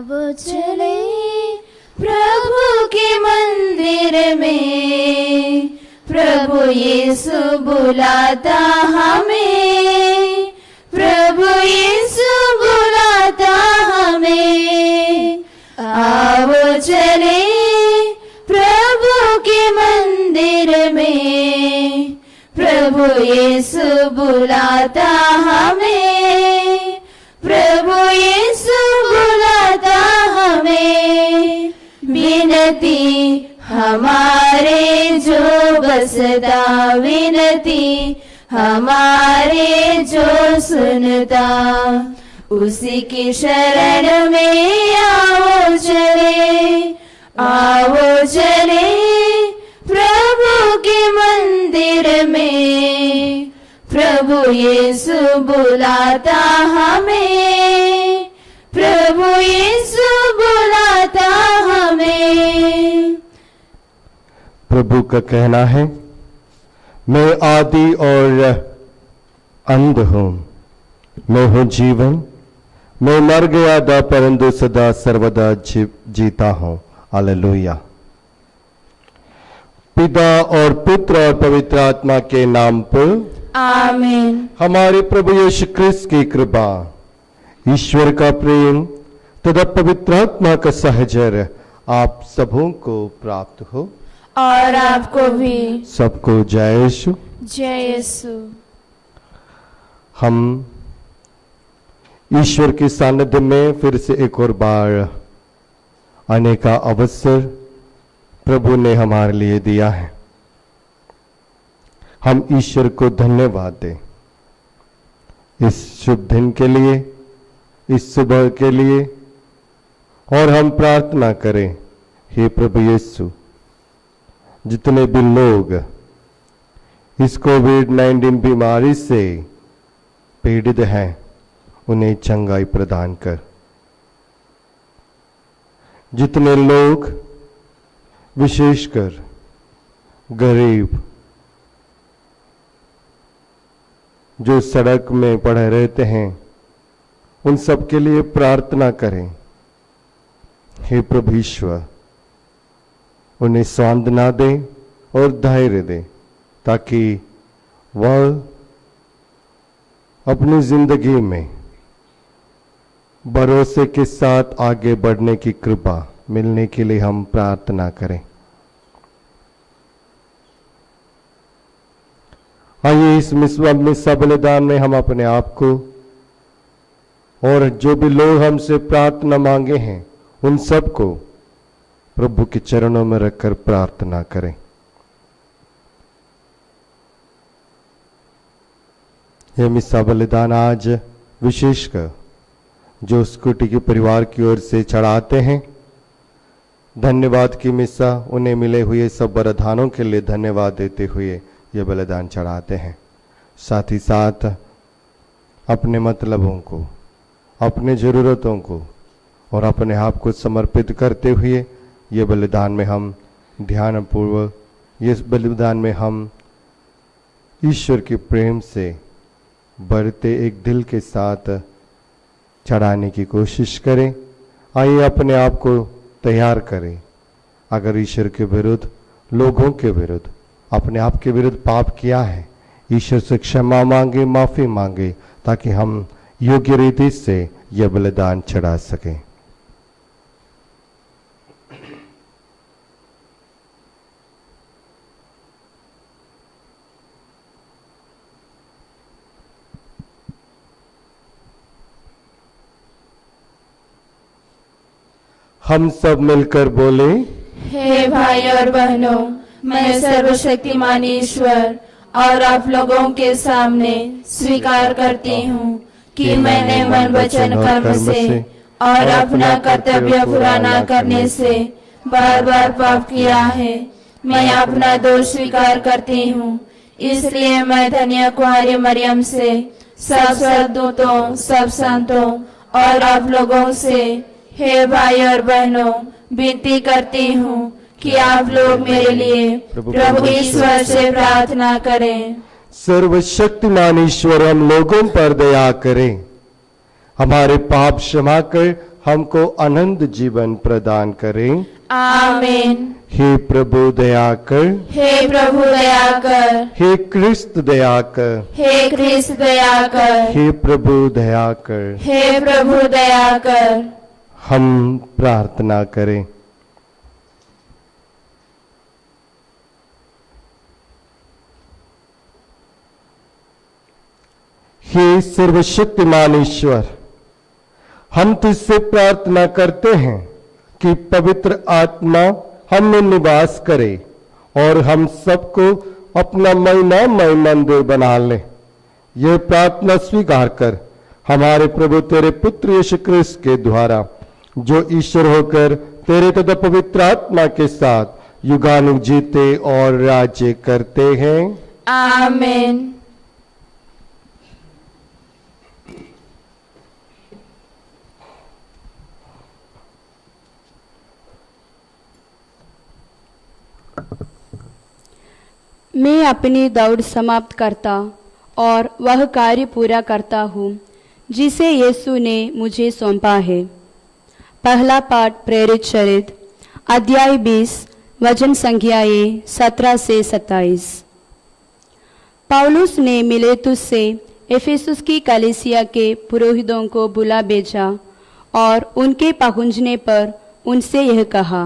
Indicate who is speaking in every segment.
Speaker 1: वो चले प्रभु के मंदिर में, प्रभु यीशु बुलाता हमें, प्रभु यीशु बुलाता हमें। आओ चले प्रभु के मंदिर में, प्रभु यीशु बुलाता हमें, प्रभु यीशु बुलाता हमें। विनती हमारे जो बसता, विनती हमारे जो सुनता, उसी की शरण में आओ चले, आओ चले प्रभु के मंदिर में, प्रभु यीशु बुलाता हमें, प्रभु यीशु बुलाता हमें।
Speaker 2: प्रभु का कहना है, मैं आदि और अंत हूँ, मैं हूँ जीवन, मैं मर गया था परंतु सदा सर्वदा जीता हूँ। हालेलुया। पिता और पुत्र और पवित्र आत्मा के नाम पर
Speaker 1: आमीन।
Speaker 2: हमारे प्रभु यीशु क्रिस्त की कृपा, ईश्वर का प्रेम तथा पवित्र आत्मा का सहचर्य आप सबों को प्राप्त हो
Speaker 1: और आपको भी।
Speaker 2: सबको जय यीशु।
Speaker 1: जय यीशु।
Speaker 2: हम ईश्वर के सानिध्य में फिर से एक और बार आने का अवसर प्रभु ने हमारे लिए दिया है। हम ईश्वर को धन्यवाद दें इस शुभ दिन के लिए, इस सुबह के लिए, और हम प्रार्थना करें, हे प्रभु यीशु, जितने भी लोग इस कोविड-19 बीमारी से पीड़ित हैं, उन्हें चंगाई प्रदान कर। जितने लोग विशेषकर गरीब जो सड़क में पड़े रहते हैं, उन सब के लिए प्रार्थना करें। हे प्रभु ईश्वर, उन्हें सांत्वना दे और धैर्य दे, ताकि वह अपनी जिंदगी में भरोसे के साथ आगे बढ़ने की कृपा मिलने के लिए हम प्रार्थना करें। आइए इस बलिदान में हम अपने आप को और जो भी लोग हमसे प्रार्थना मांगे हैं, उन सब को प्रभु के चरणों में रखकर प्रार्थना करें। यह मिस्सा बलिदान आज विशेषकर जो स्कूटी के परिवार की ओर से चढ़ाते हैं, धन्यवाद की मिस्सा, उन्हें मिले हुए सब वरदानों के लिए धन्यवाद देते हुए ये बलिदान चढ़ाते हैं। साथ ही साथ अपने मतलबों को, अपने ज़रूरतों को और अपने आप को समर्पित करते हुए ये बलिदान में हम ध्यानपूर्वक, ये बलिदान में हम ईश्वर के प्रेम से बढ़ते एक दिल के साथ चढ़ाने की कोशिश करें। आइए अपने आप को तैयार करें। अगर ईश्वर के विरुद्ध, लोगों के विरुद्ध, अपने आप के विरुद्ध पाप किया है, ईश्वर से क्षमा मांगे, माफी मांगे, ताकि हम योग्य रीति से यह बलिदान चढ़ा सकें। हम सब मिलकर बोले,
Speaker 1: हे भाई और बहनों, मैं सर्वशक्तिमान ईश्वर और आप लोगों के सामने स्वीकार करती हूँ कि मैंने मन वचन कर्म से और अपना कर्तव्य पूरा न करने से बार बार पाप किया है। मैं अपना दोष स्वीकार करती हूँ। इसलिए मैं धन्य कुंवारी मरियम से, सब सद्दूतों, सब संतों और आप लोगों से, हे भाई और बहनों, विनती करती हूँ कि आप लोग मेरे लिए प्रभु ईश्वर से प्रार्थना करें।
Speaker 2: सर्वशक्तिमान ईश्वर हम लोगों पर दया करें, हमारे पाप क्षमा कर हमको अनंत जीवन प्रदान करें।
Speaker 1: आमीन।
Speaker 2: हे प्रभु दया कर,
Speaker 1: हे प्रभु दया कर,
Speaker 2: हे क्रिस्त दया कर,
Speaker 1: हे क्रिस्त दया कर,
Speaker 2: हे प्रभु दया कर।
Speaker 1: हे प्रभु दया कर।
Speaker 2: हम प्रार्थना करें। हे सर्वशक्तिमान ईश्वर, हम तुझसे प्रार्थना करते हैं कि पवित्र आत्मा हम में निवास करे और हम सबको अपना महिमामय मंदिर बना ले। यह प्रार्थना स्वीकार कर हमारे प्रभु तेरे पुत्र यीशु क्रिस्त के द्वारा, जो ईश्वर होकर तेरे तथा पवित्र आत्मा के साथ युगानुग जीते और राज्य करते हैं।
Speaker 1: आमीन।
Speaker 3: मैं अपनी दौड़ समाप्त करता और वह कार्य पूरा करता हूँ जिसे यीशु ने मुझे सौंपा है। पहला पाठ प्रेरित चरित अध्याय 20 वचन संख्याएं 17 से 27। पौलुस ने मिलेतुस से एफेसुस की कलीसिया के पुरोहितों को बुला भेजा और उनके पहुंचने पर उनसे यह कहा,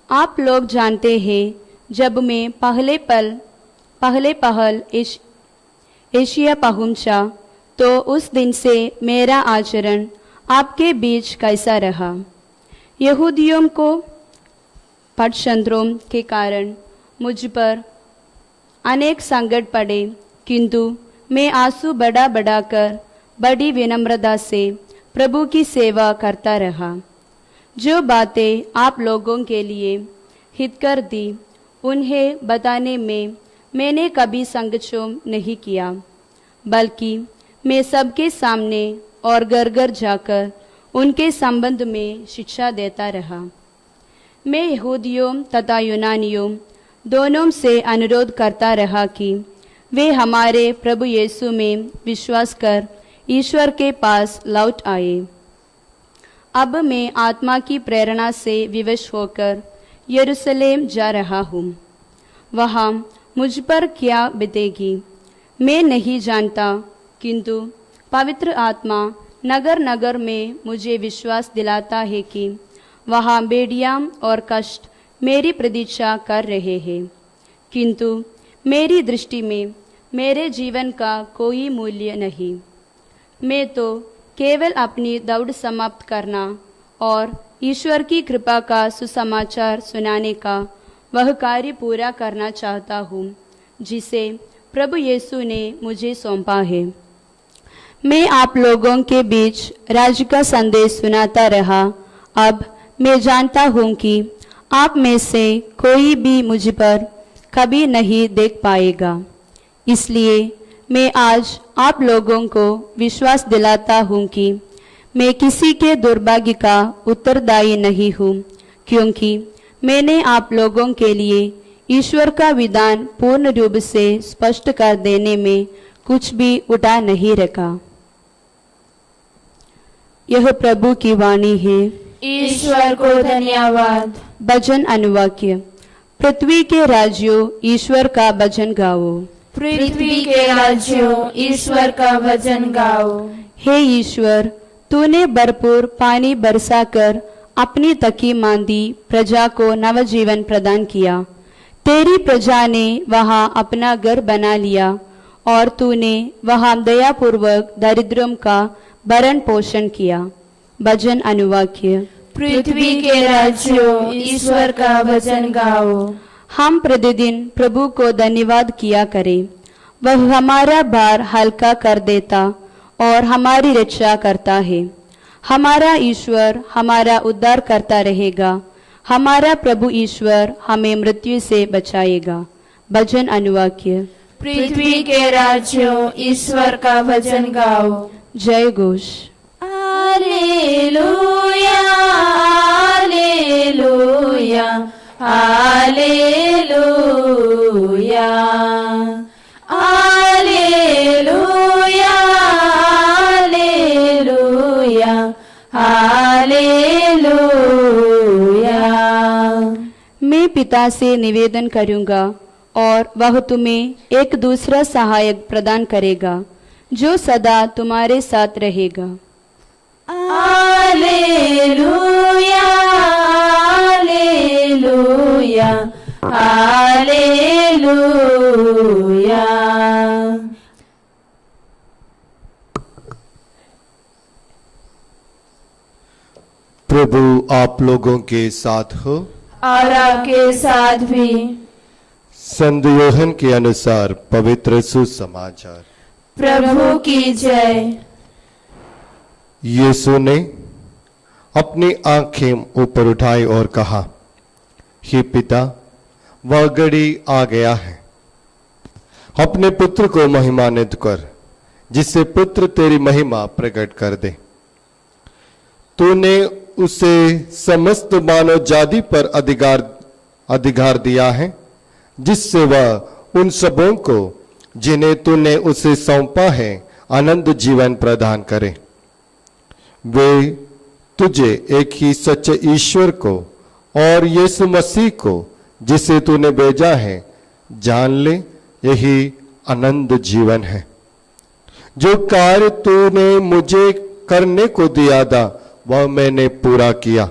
Speaker 3: आप लोग जानते हैं जब मैं पहले पहल एशिया पहुंचा तो उस दिन से मेरा आचरण आपके बीच कैसा रहा। यहूदियों को पक्षतंत्रों के कारण मुझ पर अनेक संकट पड़े, किंतु मैं आंसू बढ़ाकर बड़ी विनम्रता से प्रभु की सेवा करता रहा। जो बातें आप लोगों के लिए हितकर दी उन्हें बताने में मैंने कभी संकोच नहीं किया, बल्कि मैं सबके सामने और घर घर जाकर उनके संबंध में शिक्षा देता रहा। मैं यहूदियों तथा यूनानियों दोनों से अनुरोध करता रहा कि वे हमारे प्रभु यीशु में विश्वास कर ईश्वर के पास लौट आए। अब मैं आत्मा की प्रेरणा से विवश होकर यरूशलेम जा रहा हूँ। वहाँ मुझ पर क्या बीतेगी मैं नहीं जानता, किंतु पवित्र आत्मा नगर नगर में मुझे विश्वास दिलाता है कि वहाँ बेड़ियाँ और कष्ट मेरी प्रतीक्षा कर रहे हैं, किंतु मेरी दृष्टि में मेरे जीवन का कोई मूल्य नहीं। मैं तो केवल अपनी दौड़ समाप्त करना और ईश्वर की कृपा का सुसमाचार सुनाने का वह कार्य पूरा करना चाहता हूँ जिसे प्रभु यीशु ने मुझे सौंपा है। मैं आप लोगों के बीच राज्य का संदेश सुनाता रहा। अब मैं जानता हूँ कि आप में से कोई भी मुझ पर कभी नहीं देख पाएगा, इसलिए मैं आज आप लोगों को विश्वास दिलाता हूँ कि मैं किसी के दुर्भाग्य का उत्तरदायी नहीं हूँ, क्योंकि मैंने आप लोगों के लिए ईश्वर का विधान पूर्ण रूप से स्पष्ट कर देने में कुछ भी उठा नहीं रखा। यह प्रभु की वाणी है।
Speaker 1: ईश्वर को धन्यवाद।
Speaker 3: भजन अनुवाक्य। पृथ्वी के राज्यों ईश्वर का भजन गाओ।
Speaker 1: पृथ्वी के राज्यों ईश्वर का भजन गाओ।
Speaker 3: हे ईश्वर, तूने भरपूर पानी बरसाकर अपनी तकी मांदी प्रजा को नवजीवन प्रदान किया। तेरी प्रजा ने वहां अपना घर बना लिया और तूने वहां दयापूर्वक दरिद्रों का भरण पोषण किया। भजन अनुवाक्य।
Speaker 1: पृथ्वी के राज्यों ईश्वर का भजन गाओ।
Speaker 3: हम प्रतिदिन प्रभु को धन्यवाद किया करें। वह हमारा भार हल्का कर देता और हमारी रक्षा करता है। हमारा ईश्वर हमारा उद्धार करता रहेगा। हमारा प्रभु ईश्वर हमें मृत्यु से बचाएगा। भजन अनुवाक्य।
Speaker 1: पृथ्वी के राज्यों ईश्वर का भजन गाओ।
Speaker 3: जय Ghosh.
Speaker 1: Hallelujah hallelujah hallelujah hallelujah hallelujah hallelujah
Speaker 3: पिता से निवेदन करूंगा और वह तुम्हें एक दूसरा सहायक प्रदान करेगा जो सदा तुम्हारे साथ रहेगा।
Speaker 1: Hallelujah hallelujah hallelujah.
Speaker 2: प्रभु आप लोगों के साथ हो
Speaker 1: और आपके साथ भी।
Speaker 2: संत यूहन्ना के अनुसार पवित्र सुसमाचार।
Speaker 1: प्रभु की जय।
Speaker 2: यीशु ने अपनी आंखें ऊपर उठाई और कहा, हे पिता, वह घड़ी आ गया है, अपने पुत्र को महिमान्वित कर, जिससे पुत्र तेरी महिमा प्रकट कर दे। तूने उसे समस्त मानव जाति पर अधिकार दिया है, जिससे वह उन सबों को जिन्हें तूने उसे सौंपा है अनंत जीवन प्रदान करे। वे तुझे एक ही सच्चे ईश्वर को और यीशु मसीह को जिसे तूने भेजा है जान ले, यही अनंत जीवन है। जो कार्य तूने मुझे करने को दिया था वह मैंने पूरा किया।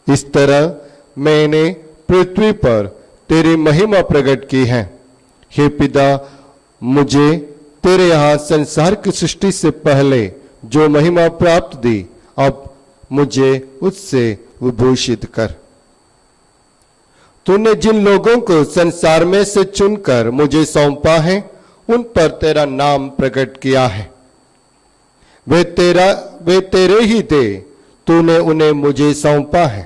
Speaker 2: इस तरह मैंने पृथ्वी पर तेरी महिमा प्रकट की है। हे पिता, मुझे तेरे यहाँ संसार की सृष्टि से पहले जो महिमा प्राप्त दी, अब मुझे उससे विभूषित कर। तूने जिन लोगों को संसार में से चुनकर मुझे सौंपा है, उन पर तेरा नाम प्रकट किया है। वे तेरे ही थे, तूने उन्हें मुझे सौंपा है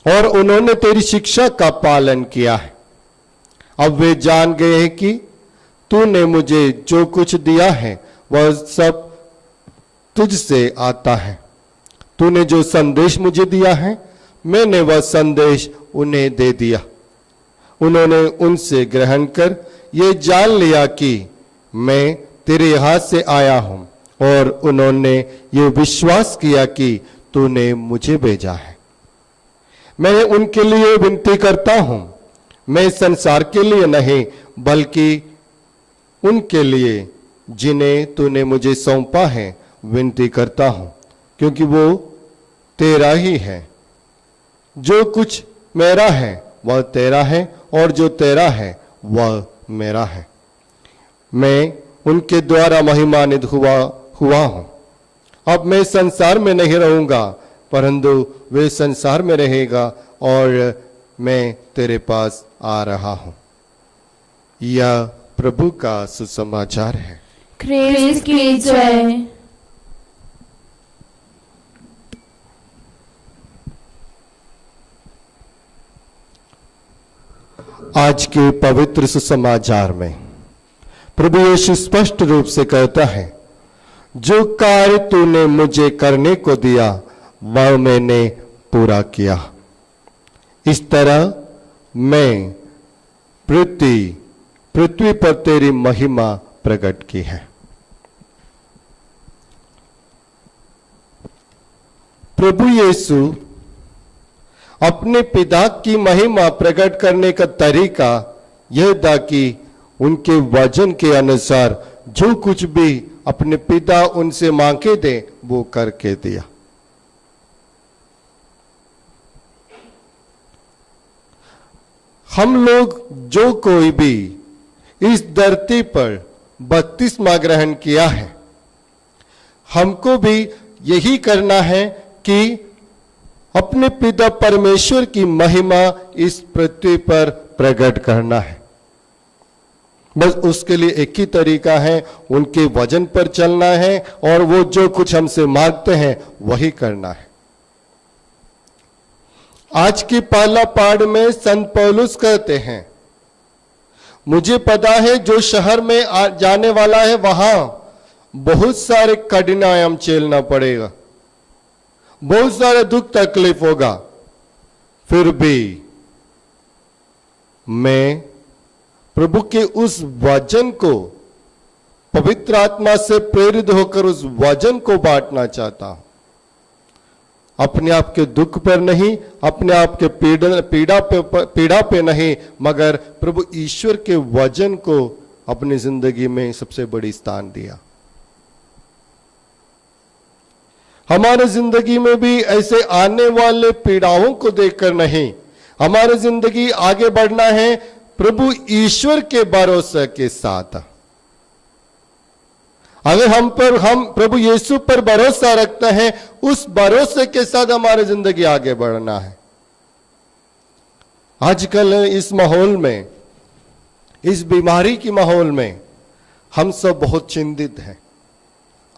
Speaker 2: और उन्होंने तेरी शिक्षा का पालन किया है। अब वे जान गए हैं कि तूने मुझे जो कुछ दिया है वह सब तुझसे आता है। तूने जो संदेश मुझे दिया है, मैंने वह संदेश उन्हें दे दिया। उन्होंने उनसे ग्रहण कर ये जान लिया कि मैं तेरे हाथ से आया हूं, और उन्होंने ये विश्वास किया कि तूने मुझे भेजा है। मैं उनके लिए विनती करता हूं, मैं संसार के लिए नहीं बल्कि उनके लिए जिन्हें तूने मुझे सौंपा है विनती करता हूं, क्योंकि वो तेरा ही है। जो कुछ मेरा है वह तेरा है, और जो तेरा है वह मेरा है। मैं उनके द्वारा महिमान्वित हुआ हूं। अब मैं संसार में नहीं रहूंगा, परंतु वे संसार में रहेगा, और मैं तेरे पास आ रहा हूं। यह प्रभु का सुसमाचार है।
Speaker 1: ख्रीस्त की जय।
Speaker 2: आज के पवित्र सुसमाचार में प्रभु यीशु स्पष्ट रूप से कहता है, जो कार्य तूने मुझे करने को दिया वह मैंने पूरा किया। इस तरह मैं पृथ्वी पर तेरी महिमा प्रकट की है। प्रभु यीशु अपने पिता की महिमा प्रकट करने का तरीका यह था कि उनके वचन के अनुसार जो कुछ भी अपने पिता उनसे मांगे थे वो करके दिया। हम लोग जो कोई भी इस धरती पर बपतिस्मा ग्रहण किया है, हमको भी यही करना है कि अपने पिता परमेश्वर की महिमा इस पृथ्वी पर प्रकट करना है। बस उसके लिए एक ही तरीका है, उनके वचन पर चलना है, और वो जो कुछ हमसे मांगते हैं वही करना है। आज की पहला पाठ में संत पौलुस कहते हैं, मुझे पता है जो शहर में जाने वाला है वहां बहुत सारे कठिनाइयां झेलना पड़ेगा, बहुत सारे दुख तकलीफ होगा, फिर भी मैं प्रभु के उस वचन को पवित्र आत्मा से प्रेरित होकर उस वचन को बांटना चाहता हूं। अपने आप के दुख पर नहीं, अपने आप के पीड़ा पे नहीं, मगर प्रभु ईश्वर के वचन को अपनी जिंदगी में सबसे बड़ी स्थान दिया। हमारे जिंदगी में भी ऐसे आने वाले पीड़ाओं को देखकर नहीं, हमारी जिंदगी आगे बढ़ना है प्रभु ईश्वर के भरोसे के साथ। अगर हम प्रभु यीशु पर भरोसा रखते हैं, उस भरोसे के साथ हमारी जिंदगी आगे बढ़ना है। आजकल इस माहौल में, इस बीमारी की माहौल में हम सब बहुत चिंतित हैं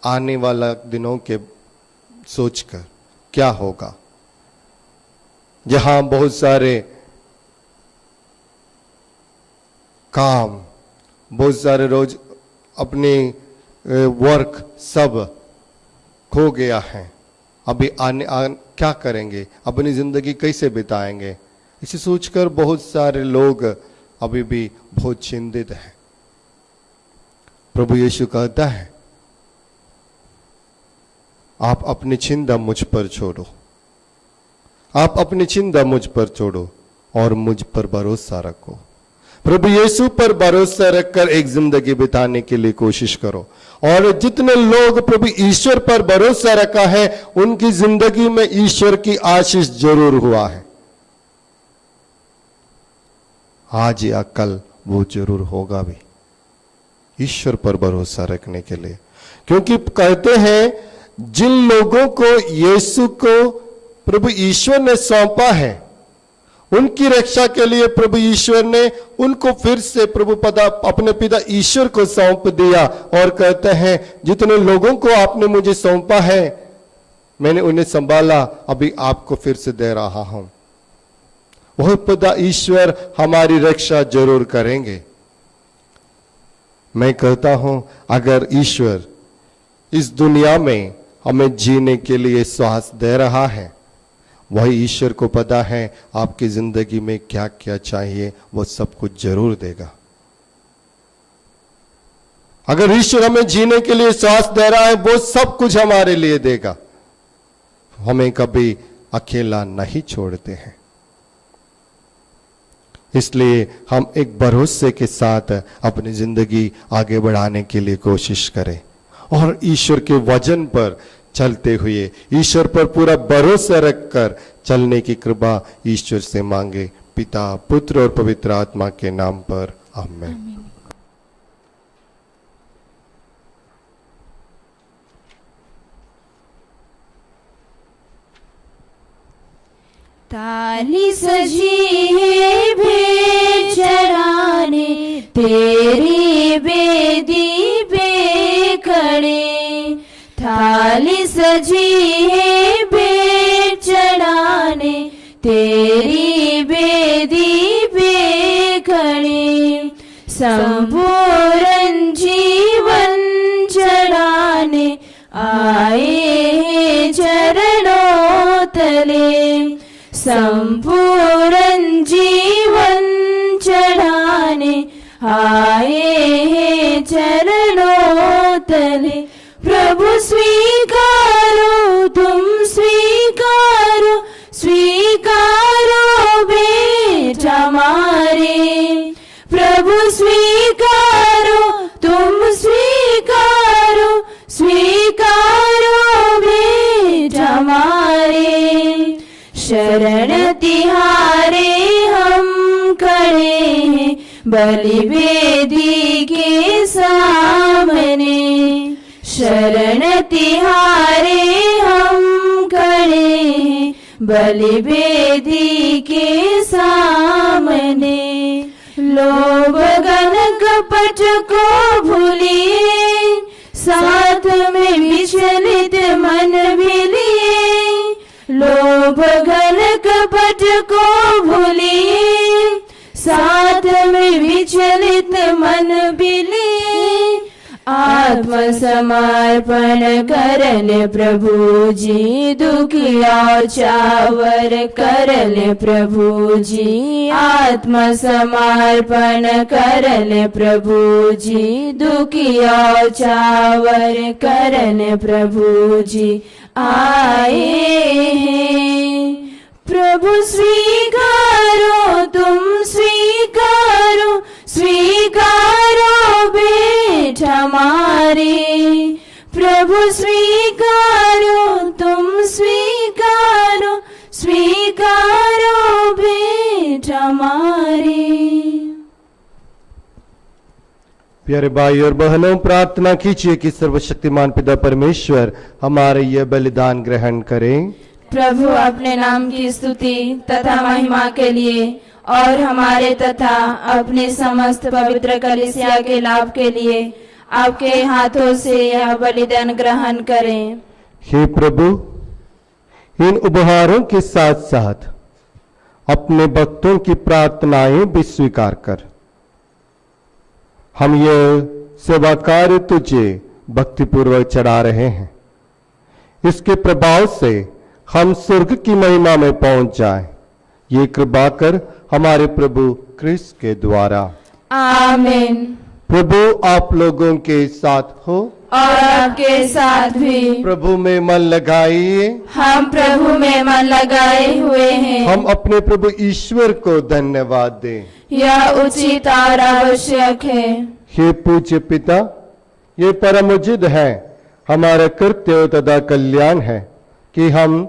Speaker 2: आने वाला दिनों के सोचकर क्या होगा। जहां बहुत सारे काम, बहुत सारे रोज अपनी वर्क सब खो गया है। अभी क्या करेंगे, अपनी जिंदगी कैसे बिताएंगे, इसे सोचकर बहुत सारे लोग अभी भी बहुत चिंतित हैं। प्रभु यीशु कहता है, आप अपनी चिंता मुझ पर छोड़ो, आप अपनी चिंता मुझ पर छोड़ो और मुझ पर भरोसा रखो। प्रभु यीशु पर भरोसा रखकर एक जिंदगी बिताने के लिए कोशिश करो। और जितने लोग प्रभु ईश्वर पर भरोसा रखा है, उनकी जिंदगी में ईश्वर की आशीष जरूर हुआ है। आज या कल वो जरूर होगा भी, ईश्वर पर भरोसा रखने के लिए। क्योंकि कहते हैं, जिन लोगों को यीशु को प्रभु ईश्वर ने सौंपा है, उनकी रक्षा के लिए प्रभु ईश्वर ने उनको फिर से अपने पिता ईश्वर को सौंप दिया। और कहते हैं, जितने लोगों को आपने मुझे सौंपा है, मैंने उन्हें संभाला, अभी आपको फिर से दे रहा हूं। वह पिता ईश्वर हमारी रक्षा जरूर करेंगे। मैं कहता हूं, अगर ईश्वर इस दुनिया में हमें जीने के लिए श्वास दे रहा है, वही ईश्वर को पता है आपकी जिंदगी में क्या क्या चाहिए, वो सब कुछ जरूर देगा। अगर ईश्वर हमें जीने के लिए श्वास दे रहा है, वो सब कुछ हमारे लिए देगा। हमें कभी अकेला नहीं छोड़ते हैं। इसलिए हम एक भरोसे के साथ अपनी जिंदगी आगे बढ़ाने के लिए कोशिश करें और ईश्वर के वचन पर चलते हुए, ईश्वर पर पूरा भरोसा रखकर चलने की कृपा ईश्वर से मांगे। पिता, पुत्र और पवित्र आत्मा के नाम पर आमीन।
Speaker 1: ताली सजी है भेंट चढ़ाने, तेरी बेदी पे खड़े। थाली सजी है भेंट चढ़ाने, तेरी बेदी पे खड़े। संपूर्ण जीवन चढ़ाने आए हैं चरणों तले। संपूर्ण जीवन चढ़ाने आए हैं चरणों तले। प्रभु स्वीकारो, तुम स्वीकारो, स्वीकारो भेंट हमारे। प्रभु स्वीकारो, तुम स्वीकारो, स्वीकारो भेंट हमारे। शरण तिहारे हम खड़े हैं बलि वेदी के सामने। शरण तिहारे हम खड़े हैं बलि वेदी के सामने। लोभ गन कपट को भूलिए, साथ में विचलित मन भी लिए। लोभ घन कपट को भूलिए, साथ में विचलित मन भी लिए। आत्मसमर्पण करले प्रभु जी, दुखिया चावर करले प्रभु जी। आत्मसमर्पण करले प्रभु जी, दुखिया चावर करले प्रभु जी। आए हैं। प्रभु स्वीकारो, तुम स्वीकारो, स्वीकारो भेंट हमारी। प्रभु स्वीकारो, तुम स्वीकारो, स्वीकारो भेंट हमारी।
Speaker 2: प्यारे भाई और बहनों, प्रार्थना कीजिए कि सर्वशक्तिमान पिता परमेश्वर हमारे यह बलिदान ग्रहण करें।
Speaker 1: प्रभु अपने नाम की स्तुति तथा महिमा के लिए और हमारे तथा अपने समस्त पवित्र कलीसिया के लाभ के लिए आपके हाथों से यह बलिदान ग्रहण करें।
Speaker 2: हे प्रभु, इन उपहारों के साथ साथ अपने भक्तों की प्रार्थनाएं भी स्वीकार कर हम यह सेवा कार्य तुझे भक्तिपूर्वक चढ़ा रहे हैं। इसके प्रभाव से हम स्वर्ग की महिमा में पहुंच जाएं। ये कृपा कर हमारे प्रभु क्रिस्त के द्वारा।
Speaker 1: आमीन।
Speaker 2: प्रभु आप लोगों के साथ हो
Speaker 1: और आपके साथ भी।
Speaker 2: प्रभु में मन लगाइए।
Speaker 1: हम प्रभु में मन लगाए हुए हैं।
Speaker 2: हम अपने प्रभु ईश्वर को धन्यवाद दें।
Speaker 1: यह उचित और आवश्यक है।
Speaker 2: हे पूज्य पिता, ये परम उचित है, हमारा कर्तव्य तथा कल्याण है कि हम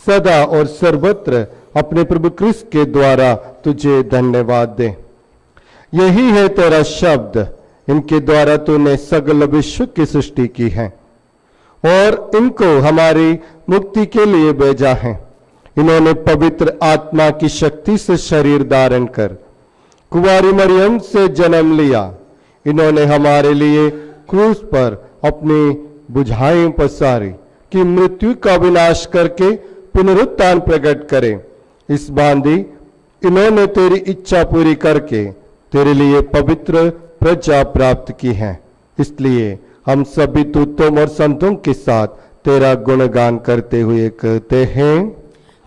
Speaker 2: सदा और सर्वत्र अपने प्रभु क्रिस्त के द्वारा तुझे धन्यवाद दें। यही है तेरा शब्द, इनके द्वारा तूने सगल विश्व की सृष्टि की है और इनको हमारी मुक्ति के लिए भेजा है। इन्होंने पवित्र आत्मा की शक्ति से शरीर धारण कर कुंवारी मरियम से जन्म लिया। इन्होंने हमारे लिए क्रूस पर अपनी बुझाएं पसारी कि मृत्यु का विनाश करके पुनरुत्थान प्रकट करे। इस बांधी इन्होंने तेरी इच्छा पूरी करके तेरे लिए पवित्र प्रजा प्राप्त की है। इसलिए हम सभी दूतों और संतों के साथ तेरा गुणगान करते हुए कहते हैं,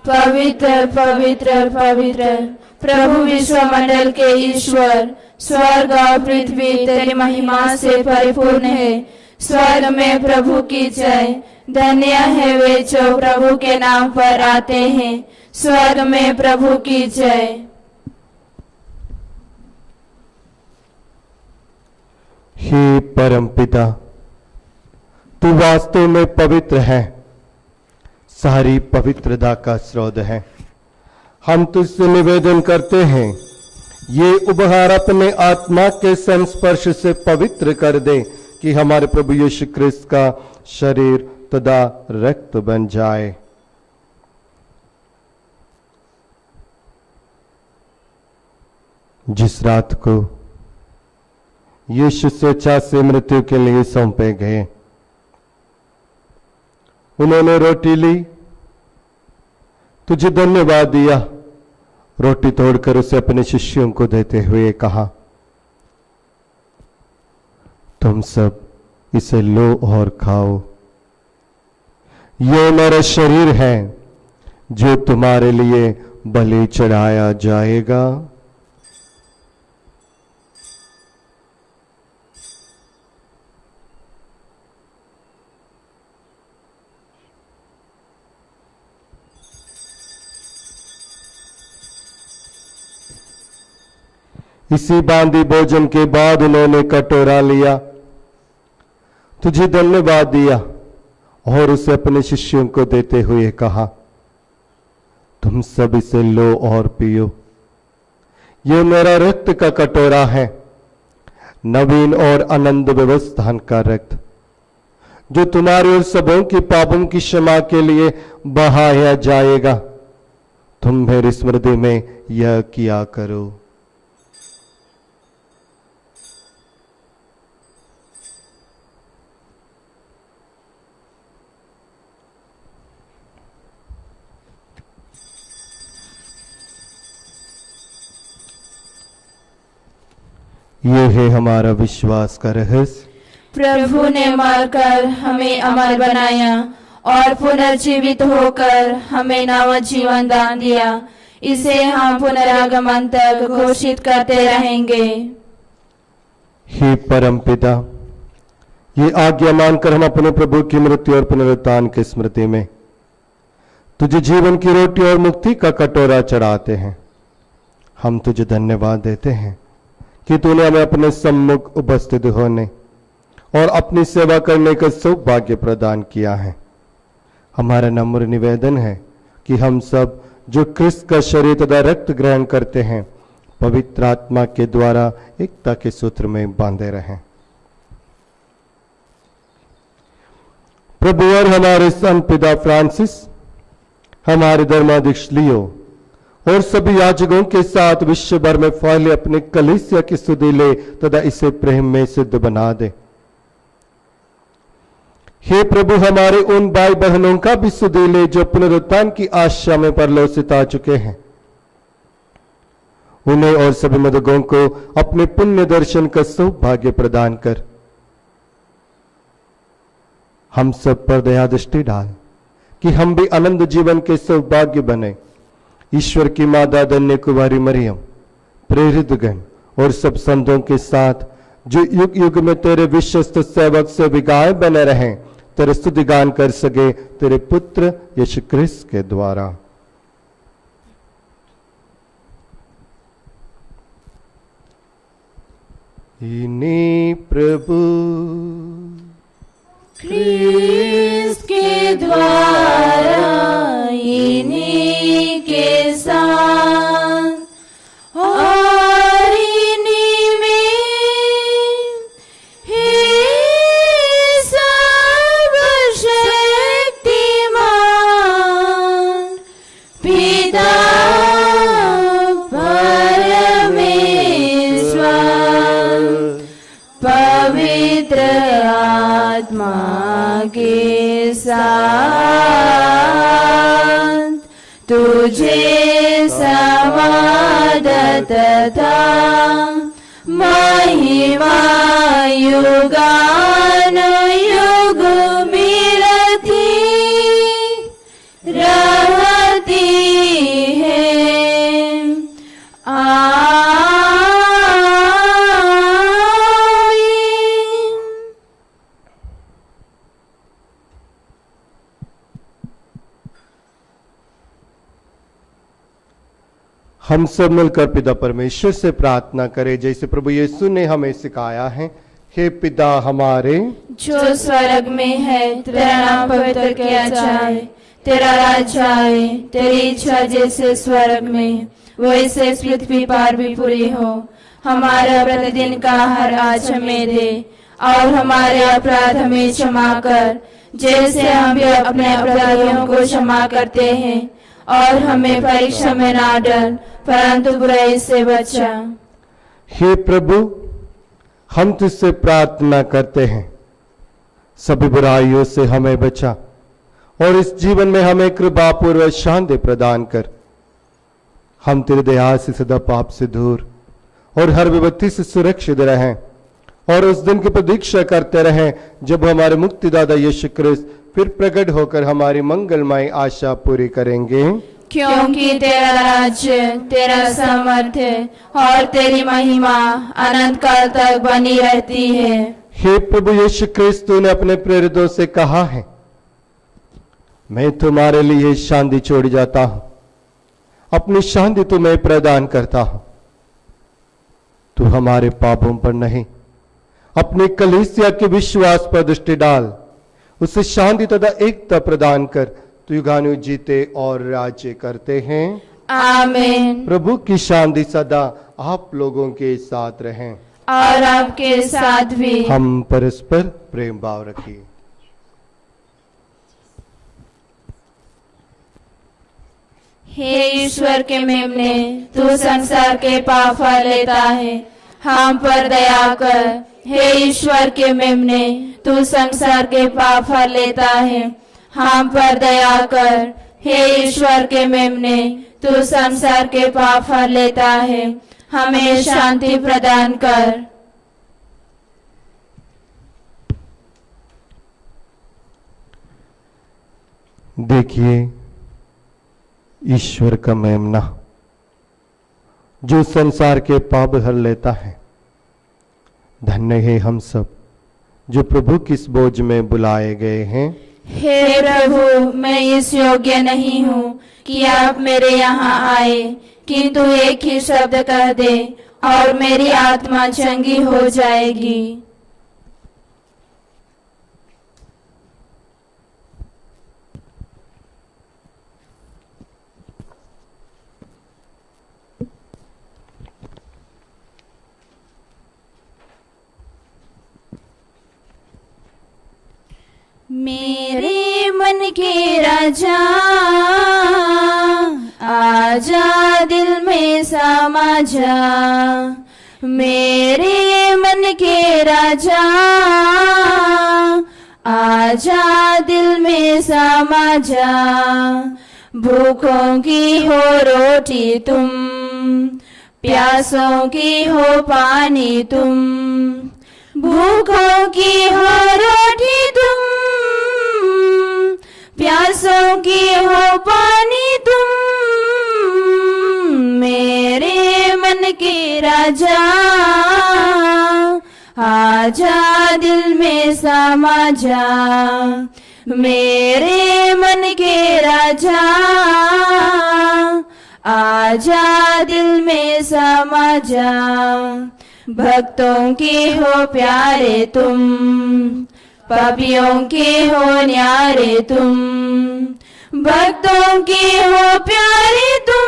Speaker 1: पवित्र पवित्र पवित्र प्रभु विश्वमंडल के ईश्वर, स्वर्ग और पृथ्वी तेरी महिमा से परिपूर्ण है। स्वर्ग में प्रभु की जय। धन्य है वे जो प्रभु के नाम पर आते हैं। स्वर्ग में प्रभु की जय।
Speaker 2: हे परम पिता, तू वास्तव में पवित्र है, सारी पवित्रता का स्रोत है। हम तुझसे निवेदन करते हैं, ये उपहार अपने आत्मा के संस्पर्श से पवित्र कर दे कि हमारे प्रभु यीशु क्रिस्त का शरीर तथा रक्त बन जाए। जिस रात को यीशु स्वेच्छा से मृत्यु के लिए सौंपे गए, उन्होंने रोटी ली, तुझे धन्यवाद दिया, रोटी तोड़कर उसे अपने शिष्यों को देते हुए कहा, तुम सब इसे लो और खाओ, ये मेरा शरीर है जो तुम्हारे लिए बलि चढ़ाया जाएगा। इसी बांदी भोजन के बाद उन्होंने कटोरा लिया, तुझे धन्यवाद दिया और उसे अपने शिष्यों को देते हुए कहा, तुम सब इसे लो और पियो, ये मेरा रक्त का कटोरा है, नवीन और अनंत व्यवस्थान का रक्त, जो तुम्हारे और सबों की पापों की क्षमा के लिए बहाया जाएगा। तुम मेरी स्मृति में यह किया करो। ये है हमारा विश्वास का रहस्य।
Speaker 1: प्रभु ने मरकर हमें अमर बनाया और पुनर्जीवित होकर हमें नव जीवन दान दिया। इसे हम पुनरागमन तक घोषित करते रहेंगे।
Speaker 2: हे परम पिता, ये आज्ञा मानकर हम अपने प्रभु की मृत्यु और पुनरुत्थान की स्मृति में तुझे जीवन की रोटी और मुक्ति का कटोरा चढ़ाते हैं। हम तुझे धन्यवाद देते हैं कि तूने हमें अपने सम्मुख उपस्थित होने और अपनी सेवा करने का सौभाग्य प्रदान किया है। हमारा नम्र निवेदन है कि हम सब जो क्रिस्त का शरीर तथा रक्त ग्रहण करते हैं पवित्र आत्मा के द्वारा एकता के सूत्र में बांधे रहें। प्रभु और हमारे संत पिता फ्रांसिस, हमारे धर्माध्यक्ष लियो और सभी याजकों के साथ विश्व भर में फैले अपने कलीसिया की स्तुति ले तथा इसे प्रेम में सिद्ध बना दे। हे प्रभु, हमारे उन भाई बहनों का भी स्तुति ले जो पुनरुत्थान की आशा में परलोकित आ चुके हैं। उन्हें और सभी मृतकों को अपने पुण्य दर्शन का सौभाग्य प्रदान कर। हम सब पर दया दृष्टि डाल कि हम भी आनंद जीवन के सौभाग्य बने। ईश्वर की माता धन्य कुमारी मरियम, प्रेरित गण और सब संतों के साथ जो युग युग में तेरे विश्वस्त सेवक से विगाय बने रहें, तेरे स्तुति गान कर सके तेरे पुत्र यीशु क्रिस्त के द्वारा। इन्हीं प्रभु
Speaker 1: क्रिस्त के द्वारा, इन्हीं के साथ और इन्हीं में हे सर्वशक्तिमान पिता परमेश्वर पवित्र आत्मा के साथ तुझे समादत तथा महिमा युगानुयुग मिलती रहती है।
Speaker 2: हम सब मिलकर पिता परमेश्वर से प्रार्थना करें जैसे प्रभु यीशु ने हमें सिखाया है। हे पिता हमारे
Speaker 1: जो स्वर्ग में है, तेरा नाम पवित्र किया जाए, तेरा राज्य आए, तेरी इच्छा जैसे स्वर्ग में वैसे पृथ्वी पर भी पूरी हो। हमारा प्रतिदिन का आहार आज हमें दे और हमारे अपराध हमें क्षमा कर जैसे हम भी अपने अपराधियों को क्षमा करते हैं, और हमें परीक्षा में ना डाल परंतु बुराई से बचा।
Speaker 2: हे प्रभु, हम तुझसे प्रार्थना करते हैं सभी बुराइयों से हमें बचा और इस जीवन में हमें कृपा पूर्वक शांति प्रदान कर। हम तेरे दया से सदा पाप से दूर और हर विपत्ति से सुरक्षित रहें और उस दिन की प्रतीक्षा करते रहें जब हमारे मुक्तिदाता यीशु क्रिस्त फिर प्रकट होकर हमारी मंगलमय आशा पूरी करेंगे।
Speaker 1: क्योंकि तेरा राज्य, तेरा सामर्थ्य और तेरी महिमा अनंत काल तक बनी रहती है।
Speaker 2: हे प्रभु यीशु क्रिस्त, तूने अपने प्रेरितों से कहा है, मैं तुम्हारे लिए शांति छोड़ जाता हूं, अपनी शांति तुम्हें प्रदान करता हूं। तू हमारे पापों पर नहीं, अपने कलीसिया के विश्वास पर दृष्टि डाल, उसे शांति तथा एकता प्रदान कर। तू युगानु जीते और राज्य करते हैं।
Speaker 1: आमीन।
Speaker 2: प्रभु की शांति सदा आप लोगों के साथ रहें
Speaker 1: और आपके साथ भी।
Speaker 2: हम परस्पर प्रेम भाव रखिए।
Speaker 1: हे ईश्वर के मेमने, तू संसार के पाप लेता है, हम पर दया कर। हे ईश्वर के मेमने, तू संसार के पाप लेता है, हम पर दया कर। हे ईश्वर के मेमने, तू संसार के पाप लेता है, हमें शांति प्रदान कर।
Speaker 2: देखिए ईश्वर का मेमना जो संसार के पाप हर लेता है। धन्य है हम सब जो प्रभु किस बोझ में बुलाए गए हैं।
Speaker 1: हे प्रभु, मैं इस योग्य नहीं हूँ कि आप मेरे यहाँ आए, किंतु एक ही शब्द कह दे और मेरी आत्मा चंगी हो जाएगी। मेरे मन के राजा, आजा दिल में समा जा। मेरे मन के राजा, आजा दिल में समा जा। भूखों की हो रोटी तुम, प्यासों की हो पानी तुम। भूखों की हो रोटी तुम, प्यासों की हो पानी तुम। मेरे मन के राजा, आजा दिल में समा जा। मेरे मन के राजा, आजा दिल में समा जा। भक्तों के हो प्यारे तुम, पापियों के हो न्यारे तुम। भक्तों के हो प्यारे तुम,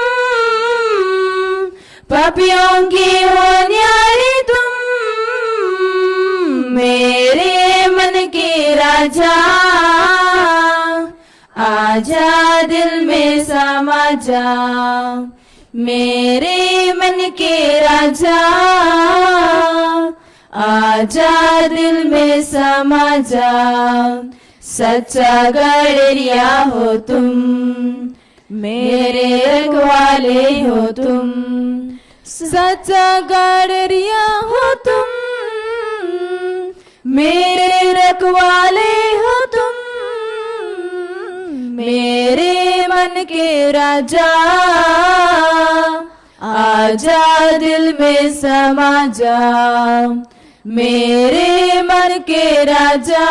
Speaker 1: पापियों के हो न्यारे तुम। मेरे मन के राजा, आजा दिल में समा जा। मेरे मन के राजा, आजा दिल में समा जा। सच्चा गड़रिया हो तुम, मेरे रखवाले हो तुम। सच्चा गड़रिया हो तुम, मेरे रखवाले हो तुम। मेरे मन के राजा, आजा दिल में समा जा। मेरे मन के राजा,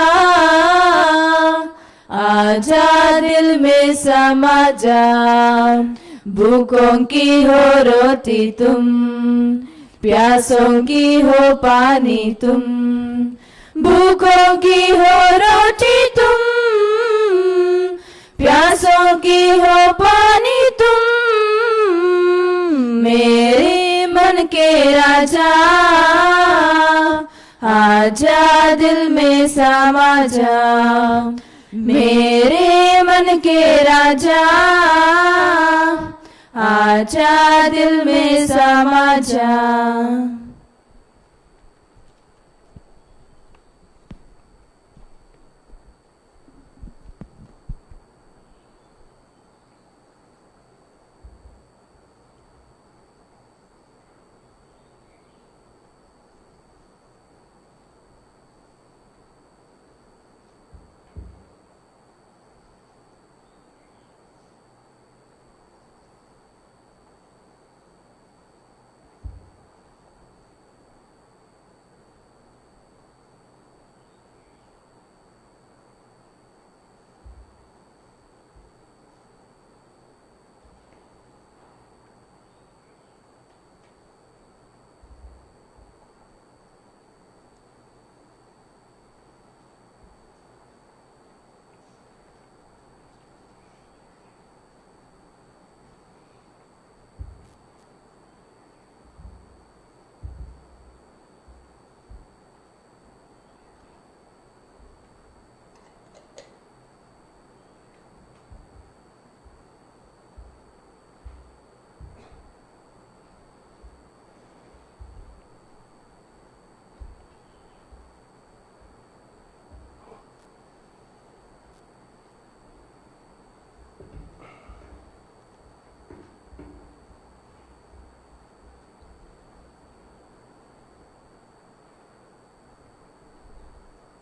Speaker 1: आजा दिल में समा जा। भूखों की हो रोटी तुम, प्यासों की हो पानी तुम। भूखों की हो रोटी तुम, प्यासों की हो पानी तुम। मेरे मन के राजा, आजा दिल में समा जा। मेरे मन के राजा, आजा दिल में समा जा।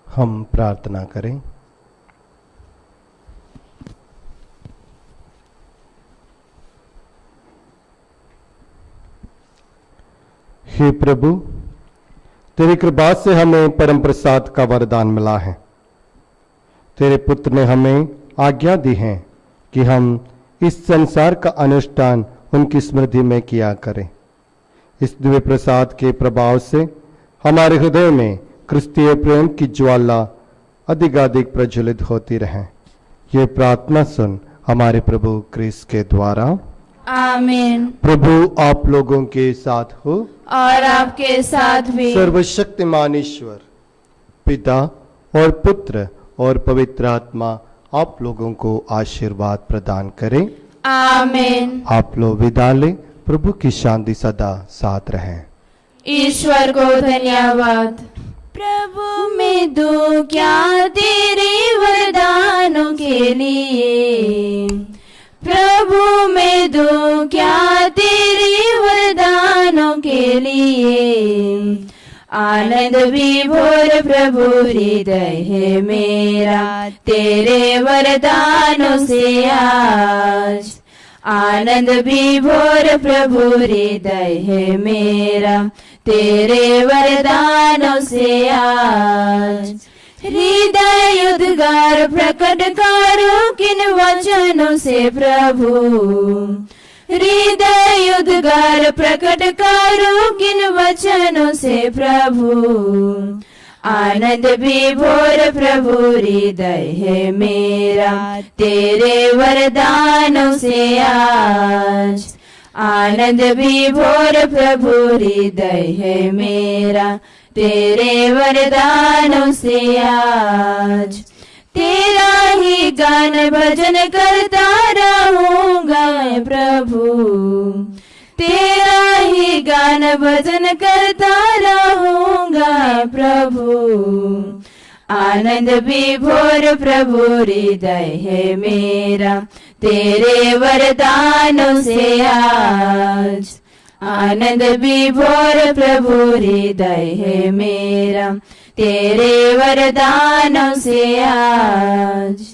Speaker 2: हम प्रार्थना करें। हे प्रभु, तेरी कृपा से हमें परम प्रसाद का वरदान मिला है। तेरे पुत्र ने हमें आज्ञा दी है कि हम इस संसार का अनुष्ठान उनकी स्मृति में किया करें। इस दिव्य प्रसाद के प्रभाव से हमारे हृदय में क्रिस्तीय प्रेम की ज्वाला अधिकाधिक प्रज्वलित होती रहे। ये प्रार्थना सुन हमारे प्रभु क्रिस्त के द्वारा।
Speaker 1: आमीन।
Speaker 2: प्रभु आप लोगों के साथ हो
Speaker 1: और आपके साथ भी।
Speaker 2: सर्वशक्तिमान ईश्वर पिता और पुत्र और पवित्र आत्मा आप लोगों को आशीर्वाद प्रदान करें।
Speaker 1: आमीन।
Speaker 2: आप लोग विदा लें। प्रभु की शांति सदा साथ रहे।
Speaker 1: ईश्वर को धन्यवाद। प्रभु मैं दूं क्या तेरे वरदानों के लिए, प्रभु मैं दूं क्या तेरे वरदानों के लिए। आनंद विभोर प्रभु हृदय है मेरा तेरे वरदानों से आज। आनंद विभोर प्रभु हृदय है मेरा तेरे वरदानों से आज। हृदय उद्गार प्रकट करो किन वचनों से प्रभु, हृदय उद्गार प्रकट करो किन वचनों से प्रभु। आनंद विभोर प्रभु हृदय है मेरा तेरे वरदानों से आज। आनंद विभोर प्रभु हृदय है मेरा तेरे वरदानों से आज। तेरा ही गान भजन करता रहूंगा प्रभु, तेरा ही गान भजन करता रहूंगा प्रभु। आनंद विभोर प्रभु हृदय है मेरा तेरे वरदानों से आज। आनंद विभोर प्रभु हृदय है मेरा तेरे वरदानों से आज।